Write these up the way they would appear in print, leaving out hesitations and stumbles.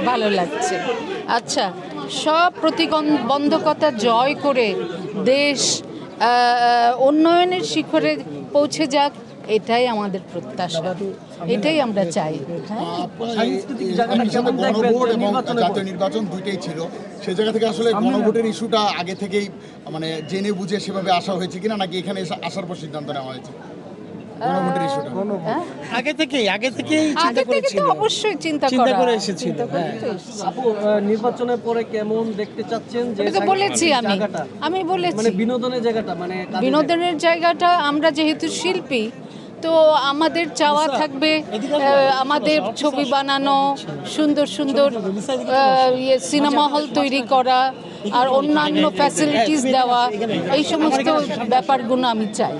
ভালো লাগছে। আচ্ছা, সব প্রতিবন্ধকতা জয় করে দেশ উন্নয়নের শিখরে পৌঁছে যাক, এটাই আমাদের প্রত্যাশা, এটাই আমরা চাই। একই সাথে গণভোট এবং জাতীয় নির্বাচন দুইটাই ছিল, সেই জায়গা থেকে আসলে গণভোটের ইস্যুটা আগে থেকেই মানে জেনে বুঝে সেভাবে আসা হয়েছে কিনা, নাকি এখানে আসার পর সিদ্ধান্ত নেওয়া হয়েছে গণভোটের ইস্যুটা? আগে থেকেই চিন্তা করেছিল, অবশ্যই চিন্তা করে এসেছিল। আপু, নির্বাচনের পরে কেমন দেখতে চাচ্ছেন যে বলেছি জায়গাটা, আমি বলেছি মানে বিনোদনের জায়গাটা, মানে বিনোদনের জায়গাটা, আমরা যেহেতু শিল্পী তো আমাদের চাওয়া থাকবে আমাদের ছবি বানানো, সুন্দর সুন্দর সিনেমা হল তৈরি করা, আর অন্যান্য ফ্যাসিলিটিস দেওয়া, এই সমস্ত ব্যাপারগুলো আমি চাই।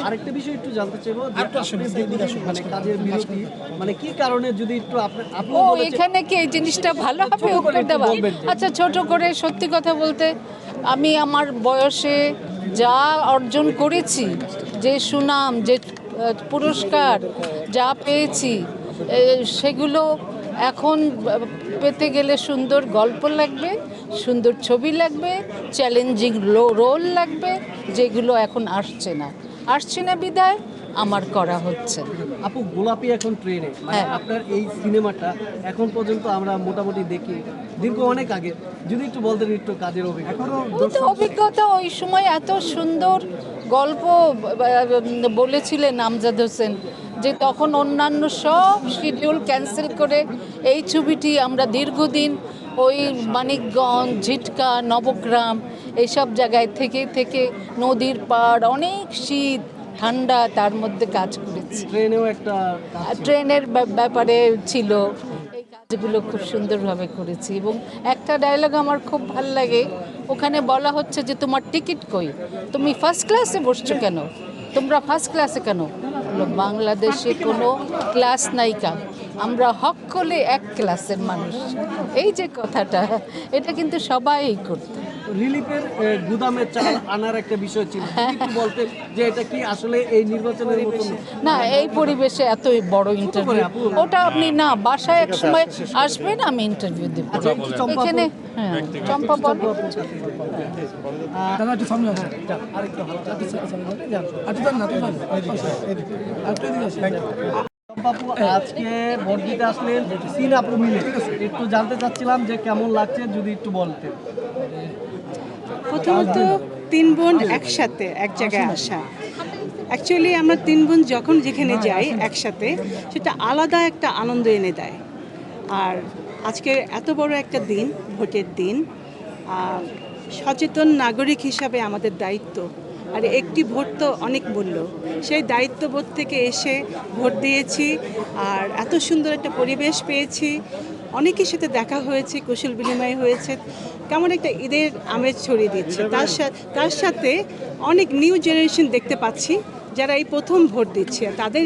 আরেকটা বিষয় একটু জানতে চাইবো, মানে কাজের বিরতি মানে কি কারণে, যদি একটু আপনি এখানে কি এই জিনিসটা ভালো হবে উত্তর দেওয়া? আচ্ছা, ছোট করে সত্যি কথা বলতে, আমি আমার বয়সে যা অর্জন করেছি, যে সুনাম, যে পুরস্কার যা পেয়েছি, সেগুলো এখন পেতে গেলে সুন্দর গল্প লাগবে, সুন্দর ছবি লাগবে, চ্যালেঞ্জিং রোল লাগবে, যেগুলো এখন আসছে না বিদায় আমার করা হচ্ছে। আপু, গোলাপি এখন ট্রেনে, মানে আপনার এই সিনেমাটা এখন পর্যন্ত আমরা মোটামুটি দেখি দীর্ঘ অনেক আগে, যদি একটু বলতেন একটু কাজের অভিজ্ঞতা। ওই সময় এত সুন্দর গল্প বলেছিলেন আমজাদ হোসেন, যে তখন অন্যান্য সব শিডিউল ক্যান্সেল করে এই ছবিটি আমরা দীর্ঘদিন ওই মানিকগঞ্জ, ঝিটকা, নবগ্রাম এইসব জায়গায় থেকে নদীর পাড়, অনেক শীত ঠান্ডা, তার মধ্যে কাজ করেছি। ট্রেনের ব্যাপারে ছিল, এই কাজগুলো খুব সুন্দরভাবে করেছি। এবং একটা ডায়লগ আমার খুব ভাল লাগে, ওখানে বলা হচ্ছে যে তোমার টিকিট কই, তুমি ফার্স্ট ক্লাসে বসছো কেন, তোমরা ফার্স্ট ক্লাসে কেন? বাংলাদেশে কোনো ক্লাস নাইকা, আমরা হক করলে এক ক্লাসের মানুষ। এই যে কথাটা, এটা কিন্তু সবাই করতো। রিলিফের গুদামে চাল আনার একটা বিষয় ছিল, একটু বলতে যে এটা কি আসলে এই নির্বাচনের মতো না, এই পরিবেশে এত বড় ইন্টারভিউ, ওটা আপনি না বাসায় এক সময় আসবেন, আমি ইন্টারভিউ দেব এখানে। হ্যাঁ, চম্পা বলো। আজকে ভোট দিতে আসলেন 3 আপু মিলে, একটু জানতে চাচ্ছিলাম যে কেমন লাগছে, যদি একটু বলতেন। প্রথমত 3 বোন একসাথে এক জায়গায় আসা, অ্যাকচুয়ালি আমরা 3 বোন যখন যেখানে যাই একসাথে, সেটা আলাদা একটা আনন্দ এনে দেয়। আর আজকে এত বড় একটা দিন, ভোটের দিন, সচেতন নাগরিক হিসাবে আমাদের দায়িত্ব, আর একটি ভোট তো অনেক মূল্য, সেই দায়িত্ববোধ থেকে এসে ভোট দিয়েছি। আর এত সুন্দর একটা পরিবেশ পেয়েছি, অনেকের সাথে দেখা হয়েছে, কুশল বিনিময় হয়েছে, কেমন একটা ঈদের আমেজ ছড়িয়ে দিচ্ছে। তার সাথে অনেক নিউ জেনারেশন দেখতে পাচ্ছি, যারা এই প্রথম ভোট দিচ্ছে, তাদের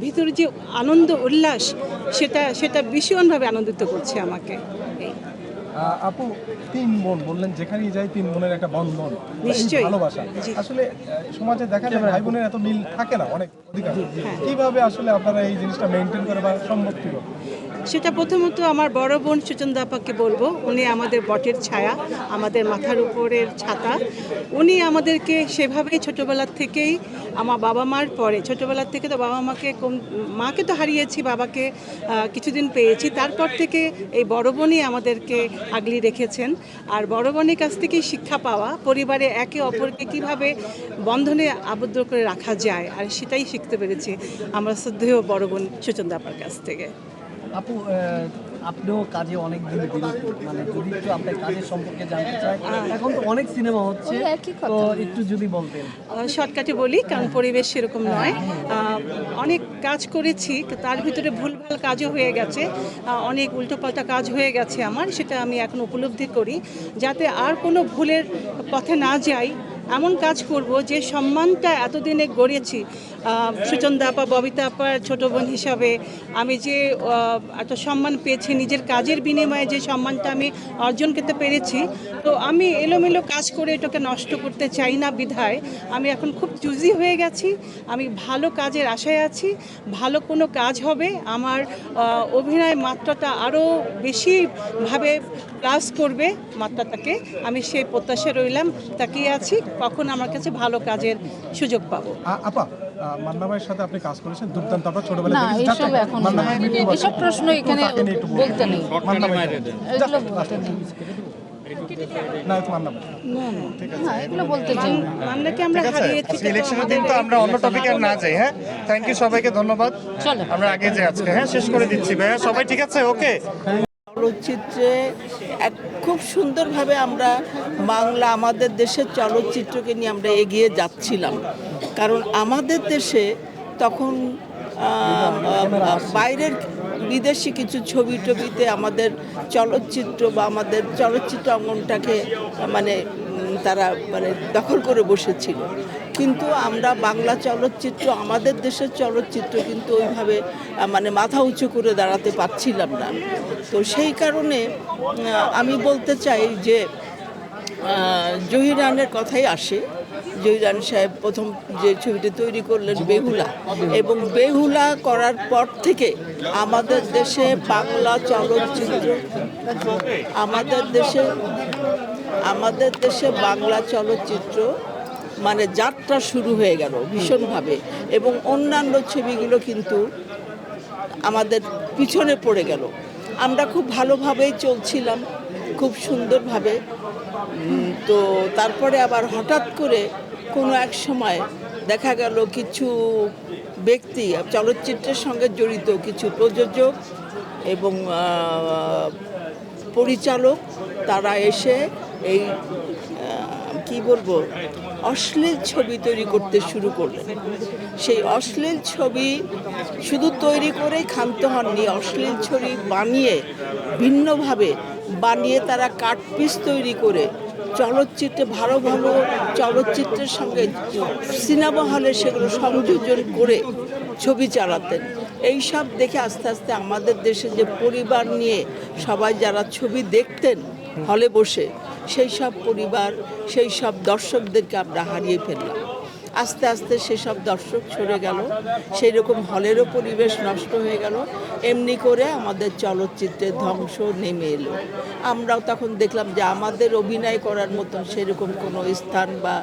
ভিতরে যে আনন্দ উল্লাস, সেটা ভীষণভাবে আনন্দিত করছে আমাকে। আপু, 3 বোন বললেন, যেখানেই যাই 3 বোনের একটা বন্ধন, নিশ্চয়ই ভালোবাসা। আসলে সমাজে দেখা যায় ভাই বোনের এত মিল থাকে না, অনেক অধিকার। কিভাবে আসলে আপনারা এই জিনিসটা মেনটেন করে বা সম্ভব ছিল? সেটা প্রথমত আমার বড় বোন সুচন্দা আপাকে বলবো, উনি আমাদের বটের ছায়া, আমাদের মাথার উপরের ছাতা। উনি আমাদেরকে সেভাবেই ছোটোবেলার থেকেই, আমার বাবা মার পরে ছোটোবেলার থেকে তো বাবা মাকে তো হারিয়েছি, বাবাকে কিছুদিন পেয়েছি, তারপর থেকে এই বড় বোনই আমাদেরকে আগলে রেখেছেন। আর বড় বোনের কাছ থেকেই শিক্ষা পাওয়া, পরিবারে একে অপরকে কিভাবে বন্ধনে আবদ্ধ করে রাখা যায়, আর সেটাই শিখতে পেরেছি আমরা শ্রদ্ধেয় বড় বোন সুচন্দা আপার কাছ থেকে। আপু, আপনিও কাজে অনেক দিন বিরতি, মানে যদি একটু আপনার কাজের সম্পর্কে জানতে চাই, এখন তো অনেক সিনেমা হচ্ছে, তো একটু যদি বলতেন। শর্টকাটে বলি, কারণ পরিবেশ সেরকম নয়। অনেক কাজ করেছি, তার ভিতরে ভুলভাল কাজও হয়ে গেছে, অনেক উল্টোপাল্টা কাজ হয়ে গেছে আমার, সেটা আমি এখন উপলব্ধি করি, যাতে আর কোনো ভুলের পথে না যাই। এমন কাজ করব যে সম্মানটা এতদিনে গড়েছি, সুচন্দা আপা, ববিতা আপার ছোট বোন হিসাবে আমি যে এত সম্মান পেয়েছি, নিজের কাজের বিনিময়ে যে সম্মানটা আমি অর্জন করতে পেরেছি, তো আমি এলোমেলো কাজ করে এটাকে নষ্ট করতে চাই না বিধায় আমি এখন খুব চুজি হয়ে গেছি। আমি ভালো কাজের আশায় আছি, ভালো কোনো কাজ হবে, আমার অভিনয় মাত্রাটা আরও বেশিভাবে প্লাস করবে মাত্রাটাকে, আমি সেই প্রত্যাশা রইলাম, তাকিয়ে আছি কখন আমার কাছে ভালো কাজের সুযোগ পাবো। আপা, মান্না ভাইয়ের সাথে আপনি কাজ করেছেন দুর্দান্ত, আমরা ছোটবেলা না থেকে এইসব এখন মান্না না। ভাইয়ের মৃত্যু এসব প্রশ্ন এখানে বলতে নেই, মান্না ভাই এগুলো বলতে নেই, না মান্না ভাই না এগুলো বলতে চাই না। মান্নাকে আমরা হারিয়েছি, আজকে ইলেকশনের দিন তো আমরা অন্য টপিকে আর না যাই। হ্যাঁ, থ্যাংক ইউ সবাইকে, ধন্যবাদ। চলো। আমরা আগে যাই আজকে। হ্যাঁ, শেষ করে দিচ্ছি ভাইয়া, সবাই ঠিক আছে? ওকে। চলচ্চিত্রে খুব সুন্দরভাবে আমরা বাংলা, আমাদের দেশের চলচ্চিত্রকে নিয়ে আমরা এগিয়ে যাচ্ছিলাম, কারণ আমাদের দেশে তখন বাইরের বিদেশি কিছু ছবি টবিতে আমাদের চলচ্চিত্র বা আমাদের চলচ্চিত্র অঙ্গনটাকে মানে তারা মানে দখল করে বসেছিল, কিন্তু আমরা বাংলা চলচ্চিত্র, আমাদের দেশের চলচ্চিত্র কিন্তু ওইভাবে মানে মাথা উঁচু করে দাঁড়াতে পারছিলাম না। তো সেই কারণে আমি বলতে চাই যে জহিরানের কথাই আসে। জহিরান সাহেব প্রথম যে ছবিটি তৈরি করলেন বেহুলা, এবং বেহুলা করার পর থেকে আমাদের দেশে বাংলা চলচ্চিত্র, আমাদের দেশে বাংলা চলচ্চিত্র মানে যাত্রা শুরু হয়ে গেল ভীষণভাবে, এবং অন্যান্য ছবিগুলো কিন্তু আমাদের পিছনে পড়ে গেল। আমরা খুব ভালোভাবেই চলছিলাম, খুব সুন্দরভাবে। তো তারপরে আবার হঠাৎ করে কোনো এক সময় দেখা গেল কিছু ব্যক্তি, চলচ্চিত্রের সঙ্গে জড়িত কিছু প্রযোজক এবং পরিচালক, তারা এসে এই কি বলবো অশ্লীল ছবি তৈরি করতে শুরু করলেন। সেই অশ্লীল ছবি শুধু তৈরি করেই ক্ষান্ত হননি, অশ্লীল ছবি বানিয়ে ভিন্নভাবে বানিয়ে তারা কাটপিস তৈরি করে চলচ্চিত্রে ভালো ভালো চলচ্চিত্রের সঙ্গে সিনেমা হলে সেগুলো সংযোজন করে ছবি চালাতেন। এই সব দেখে আস্তে আস্তে আমাদের দেশে যে পরিবার নিয়ে সবাই যারা ছবি দেখতেন হলে বসে, সেই সব পরিবার, সেই সব দর্শকদেরকে আমরা হারিয়ে ফেললাম। আস্তে আস্তে সেসব দর্শক সরে গেল, সেই রকম হলেরও পরিবেশ নষ্ট হয়ে গেল। এমনি করে আমাদের চলচ্চিত্রের ধ্বংস নেমে এলো। আমরাও তখন দেখলাম যে আমাদের অভিনয় করার মতন সেরকম কোনো স্থান বা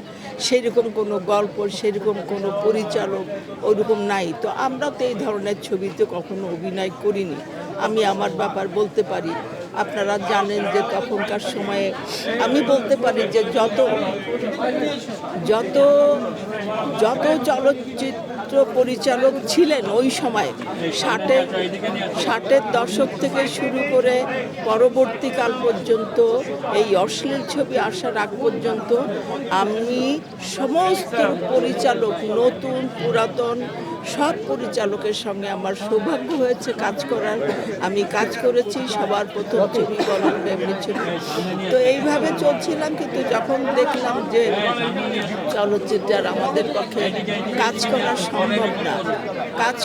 সেরকম কোনো গল্প, সেরকম কোনো পরিচালক ওরকম নাই। তো আমরা তো এই ধরনের ছবিতে কখনো অভিনয় করিনি। আমি আমার ব্যাপার বলতে পারি, আপনারা জানেন যে তখনকার সময়ে আমি বলতে পারি যে যত চলচ্চিত্র পরিচালক ছিলেন ওই সময়, ষাটের দশক থেকে শুরু করে পরবর্তীকাল পর্যন্ত, এই অশ্লীল ছবি আসার আগ পর্যন্ত আমি সমস্ত পরিচালক, নতুন পুরাতন সব পরিচালকের সঙ্গে আমার সৌভাগ্য হয়েছে কাজ করার। আমি কাজ করেছি, সবার প্রথম ছবি গলন ফ্যামিলি ছবি। তো এইভাবে চলছিলাম, কিন্তু যখন দেখলাম যে চলচ্চিত্রে আর আমাদের পক্ষে কাজ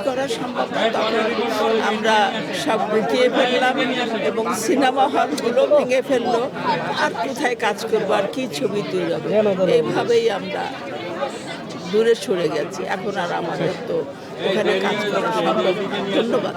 করা সম্ভব না, তখন আমরা সব গুটিয়ে ফেললাম এবং সিনেমা হলগুলো ভেঙে ফেললো। আর কোথায় কাজ করবো, আর কি ছবি তৈরি হবে, এইভাবেই আমরা দূরে সরে গেছি। এখন আর আমাদের তো ওখানে কাজ করা সম্ভব। ধন্যবাদ।